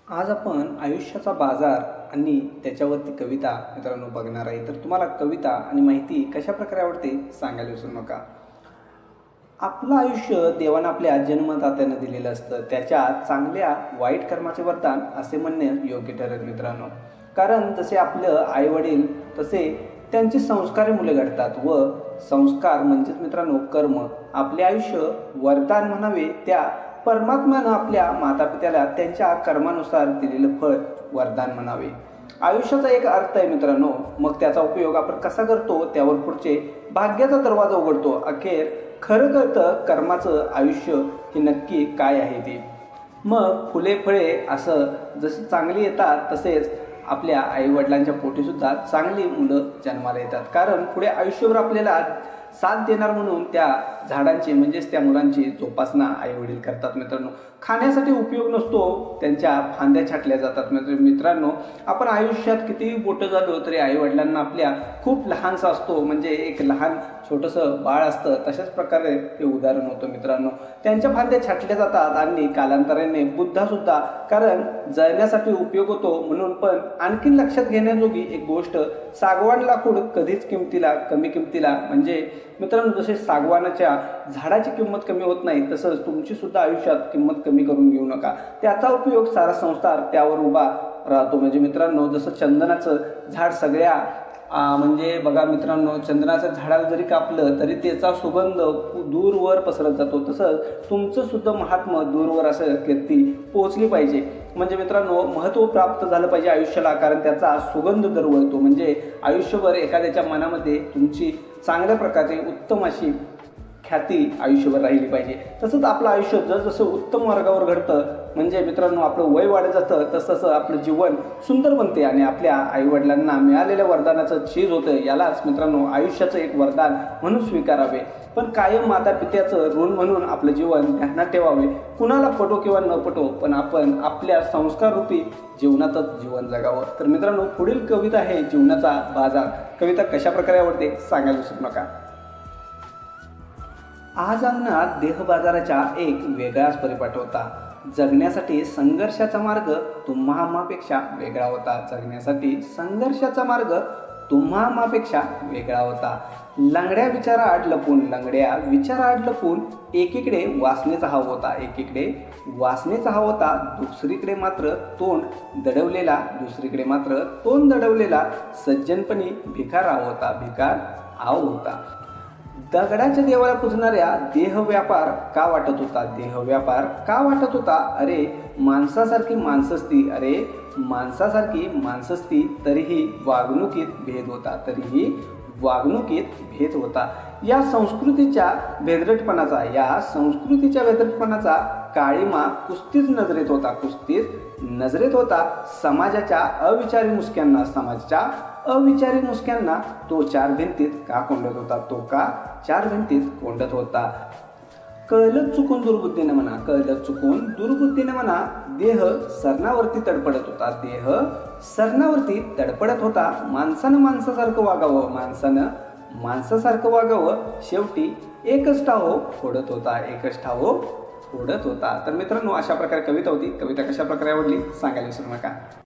आज आपण आयुष्याचा बाजार आणि त्याच्यावरती कविता मित्रांनो बघणार आहे। तर तुम्हाला कविता आणि माहिती कशा प्रकारे आवडते सांगायला विसरू नका। आपलं आयुष्य देवाने आपल्या जन्मदात्याने दिलेलं असतं। त्याच्या चांगल्या वाईट कर्माचे वरदान असे म्हणणे योग्य ठरेल मित्रांनो। कारण जसे आपलं आई वडील तसे त्यांचे संस्कारी मुले घडतात व संस्कार म्हणजेच मित्रांनो कर्म आपले आयुष्य वरदान म्हणावे त्या परमात्म्यानं आपल्या मातापित्याला त्यांच्या कर्मानुसार दिलेलं फळ वरदान म्हणावे। आयुष्याचा एक अर्थ आहे मित्रांनो, मग त्याचा उपयोग आपण कसा करतो त्यावर पुढचे भाग्याचा दरवाजा उघडतो। अखेर खरं कळतं कर्माचं आयुष्य हे नक्की काय आहे ते। मग फुले फळे असं जसे चांगली येतात तसेच आपल्या आई वडिलांच्या पोटी सुद्धा चांगली मुलं जन्माला येतात। कारण पुढे आयुष्यभर आपल्याला साथ देणार म्हणून त्या झाडांची म्हणजेच त्या मुलांची जोपासना आई वडील करतात मित्रांनो। खाण्यासाठी उपयोग नसतो त्यांच्या फांद्या छाटल्या जातात मित्रांनो। आपण आयुष्यात कितीही मोठं झालो तरी आई वडिलांना आपल्या खूप लहानसा असतो, म्हणजे एक लहान छोटंसं बाळ असतं तशाच प्रकारे हे उदाहरण होतं मित्रांनो। त्यांच्या फांद्या छाटल्या जातात आणि कालांतराने बुद्धा सुद्धा कारण जळण्यासाठी उपयोग होतो म्हणून। पण आणखीन लक्षात घेण्याजोगी एक गोष्ट, सागवान लाकूड कधीच कमी किमतीला म्हणजे मित्रांनो जसे सागवानाच्या झाडाची किंमत कमी होत नाही तसंच तुमची सुद्धा आयुष्यात किंमत कमी करून घेऊ नका। त्याचा उपयोग सारा संसार त्यावर उभा राहतो। म्हणजे मित्रांनो जसं चंदनाचं झाड सगळ्या म्हणजे बघा मित्रांनो, चंदनाच्या झाडाला जरी कापलं तरी त्याचा सुगंध दूरवर पसरत जातो, तसंच तुमचं सुद्धा महात्म्य दूरवर असं कीर्ती पोहोचली पाहिजे। म्हणजे मित्रांनो महत्त्व प्राप्त झालं पाहिजे आयुष्याला, कारण त्याचा सुगंध दरवळतो। म्हणजे आयुष्यभर एखाद्याच्या मनामध्ये तुमची चांगल्या प्रकारची उत्तम अशी ख्याती आयुष्यभर राहिली पाहिजे। तसंच आपलं आयुष्य जसं उत्तम मार्गावर घडतं म्हणजे मित्रांनो आपलं वय वाढत जातं तसं आपलं जीवन सुंदर बनते आणि आपल्या आईवडिलांना मिळालेल्या वरदानाचं चीज होतं। यालाच मित्रांनो आयुष्याचं एक वरदान म्हणून स्वीकारावे, पण कायम माता पित्याचं ऋण म्हणून आपलं जीवन ध्यानात ठेवावे। कुणाला पटो किंवा न पटो पण आपण आपल्या संस्काररूपी जीवनातच जीवन जगावं। तर मित्रांनो पुढील कविता आहे जीवनाचा बाजार। कविता कशा प्रकारे आवडते सांगायला विसरू नका। आज अंगणात देह बाजाराचा एक वेगळाच परिपाठ होता। जगण्यासाठी संघर्षाचा मार्ग तुम्हापेक्षा वेगळा होता। जगण्यासाठी संघर्षाचा मार्ग तुम्हापेक्षा वेगळा होता। लंगड्या विचाराआड लपून एकीकडे वासनेचा हाव होता, दुसरीकडे मात्र तोंड दडवलेला सज्जनपणी भिकार आव होता। दगडाच्या देवाला पुजणाऱ्या देह व्यापार का वाटत होता। अरे माणसासारखी माणसंसती तरीही वागणुकीत भेद होता। या संस्कृतीच्या भेदरटपणाचा काळीमा कुस्तीच नजरेत होता। समाजाच्या अविचारी मुसक्यांना तो चार भिंतीत का कोंडत होता। कळलं चुकून दुर्बुद्धीने म्हणा देह सरणावरती तडपडत होता। माणसानं माणसासारखं वागावं शेवटी एकच ठाव फोडत होता। तर मित्रांनो अशा प्रकारे कविता होती। कविता कशा प्रकारे आवडली सांगायला विसरू नका।